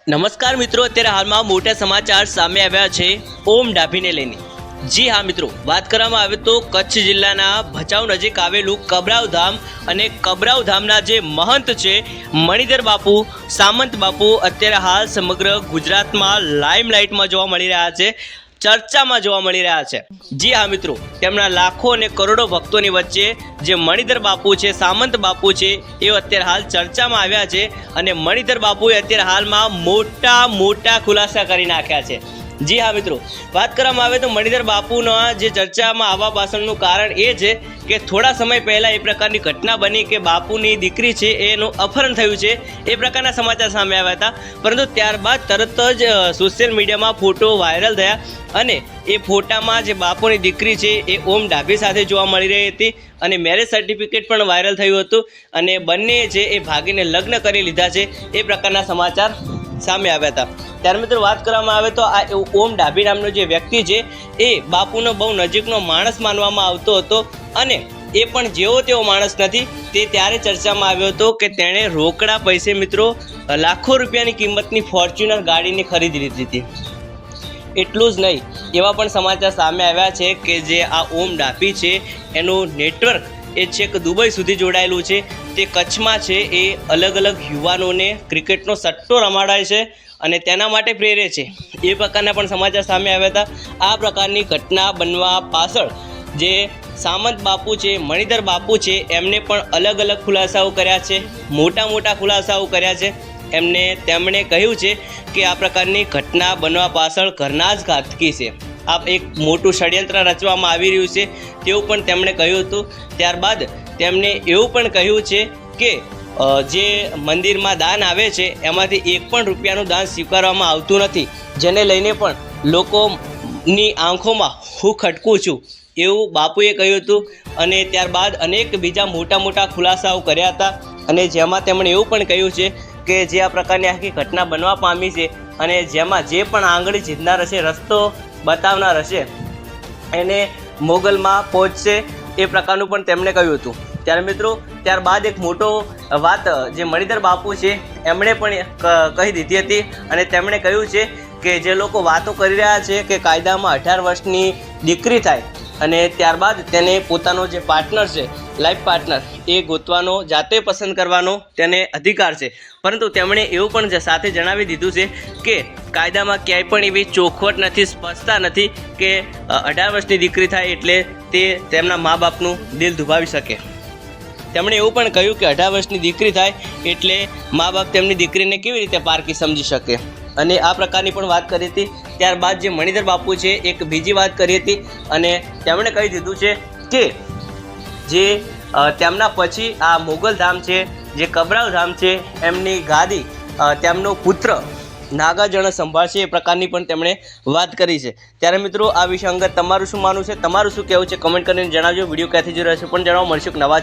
નમસ્કાર મિત્રો, અત્યારે હાલમાં મોટા સમાચાર સામે આવ્યા છે ઓમ ડાભીને લઈને। જી હા મિત્રો, વાત કરવામાં આવે તો કચ્છ જિલ્લાના ભચાઉ નજીક આવેલું કબરાવ ધામ અને કબરાવ ધામના જે મહંત છે મણિધર બાપુ સામંત બાપુ અત્યારે હાલ સમગ્ર ગુજરાતમાં લાઇમલાઇટમાં જોવા મળી રહ્યા છે, ચર્ચામાં જોવા મળી રહ્યા છે। જી હા મિત્રો, તેમના લાખો અને કરોડો ભક્તોની વચ્ચે જે મણિધર બાપુ છે સામંત બાપુ છે એ અત્યારે હાલ ચર્ચામાં આવ્યા છે અને મણિધર બાપુએ અત્યારે હાલમાં મોટા ખુલાસા કરી નાખ્યા છે। જી હા મિત્રો, વાત કરવામાં આવે તો મણિધર બાપુના જે ચર્ચામાં આવવા પાછળનું કારણ એ છે કે થોડા સમય પહેલાં એ પ્રકારની ઘટના બની કે બાપુની દીકરી છે એનું અપહરણ થયું છે, એ પ્રકારના સમાચાર સામે આવ્યા હતા। પરંતુ ત્યારબાદ તરત જ સોશિયલ મીડિયામાં ફોટો વાયરલ થયા અને એ ફોટામાં જે બાપુની દીકરી છે એ ઓમ ડાભી સાથે જોવા મળી રહી હતી અને મેરેજ સર્ટિફિકેટ પણ વાયરલ થયું હતું અને બંને છે એ ભાગીને લગ્ન કરી લીધા છે, એ પ્રકારના સમાચાર સામે આવ્યા હતા। ત્યારે મિત્રો વાત કરવામાં આવે તો આ ઓમ ડાભી નામનો જે વ્યક્તિ છે એ બાપુનો બહુ નજીકનો માણસ માનવામાં આવતો હતો અને એ પણ જેવો તેવો માણસ નથી। તે ત્યારે ચર્ચામાં આવ્યો હતો કે તેણે રોકડા પૈસે મિત્રો લાખો રૂપિયાની કિંમતની ફોર્ચ્યુનર ગાડીની ખરીદી લીધી હતી। એટલું જ નહીં, એવા પણ સમાચાર સામે આવ્યા છે કે જે આ ઓમ ડાભી છે એનું નેટવર્ક એ છેક દુબઈ સુધી જોડાયેલું છે। તે કચ્છમાં છે એ અલગ યુવાનોને ક્રિકેટનો સટ્ટો રમાડાય છે અને તેના માટે પ્રેરે છે, એ પ્રકારના પણ સમાચાર સામે આવ્યા હતા। આ પ્રકારની ઘટના બનવા પાછળ જે સામંત બાપુ છે મણિધર બાપુ છે એમને પણ અલગ ખુલાસાઓ કર્યા છે, મોટા ખુલાસાઓ કર્યા છે। તેમણે કહ્યું છે કે આ પ્રકારની ઘટના બનવા પાછળ ઘરના જ ઘાતકી છે, આ એક મોટું ષડયંત્ર રચવામાં આવી રહ્યું છે તેવું પણ તેમણે કહ્યું હતું। ત્યારબાદ તેમણે એવું પણ કહ્યું છે કે જે મંદિરમાં દાન આવે છે એમાંથી એક પણ રૂપિયાનું દાન સ્વીકારવામાં આવતું નથી, જેને લઈને પણ લોકોની આંખોમાં હું ખટકું છું એવું બાપુએ કહ્યું હતું। અને ત્યારબાદ અનેક બીજા મોટા ખુલાસાઓ કર્યા હતા અને જેમાં તેમણે એવું પણ કહ્યું છે કે જે આ પ્રકારની આખી ઘટના બનવા પામી છે અને જેમાં જે પણ આંગળી ચીંધનાર હશે, રસ્તો બતાવનાર હશે એને મોગલમાં પહોંચશે, એ પ્રકારનું પણ તેમણે કહ્યું હતું। ત્યારે મિત્રો ત્યારબાદ એક મોટો વાત જે મણિધર બાપુ છે એમણે પણ કહી દીધી હતી અને તેમણે કહ્યું છે કે જે લોકો વાતો કરી રહ્યા છે કે કાયદામાં 18 વર્ષની દીકરી થાય અને ત્યારબાદ તેને પોતાનો જે પાર્ટનર છે લાઈફ પાર્ટનર એ ગોતવાનો, જાતે પસંદ કરવાનો તેને અધિકાર છે, પરંતુ તેમણે એવું પણ સાથે જણાવી દીધું છે કે કાયદામાં ક્યાંય પણ એવી ચોખવટ નથી, સ્પષ્ટતા નથી કે 18 વર્ષની દીકરી થાય એટલે તે તેમના મા બાપનું દિલ દુભાવી શકે। તેમણે એવું પણ કહ્યું કે 18 વર્ષની દીકરી થાય એટલે મા બાપ તેમની દીકરીને કેવી રીતે પારકી સમજી શકે અને આ પ્રકારની પણ વાત કરી હતી। ત્યારબાદ જે મણિધર બાપુ છે એક બીજી વાત કરી હતી અને તેમણે કહી દીધું છે કે જે તેમના પછી આ મોગલ ધામ છે, જે કબરાવ ધામ છે, એમની ગાદી તેમનો પુત્ર નાગાજણ સંભાળશે, એ પ્રકારની પણ તેમણે વાત કરી છે। ત્યારે મિત્રો આ વિશે અંગત તમારું શું માનવું છે, તમારું શું કહેવું છે, કમેન્ટ કરીને જણાવજો। વિડીયો ક્યાંથી જોઈ રહ્યા છો પણ જણાવો। મળશું નવા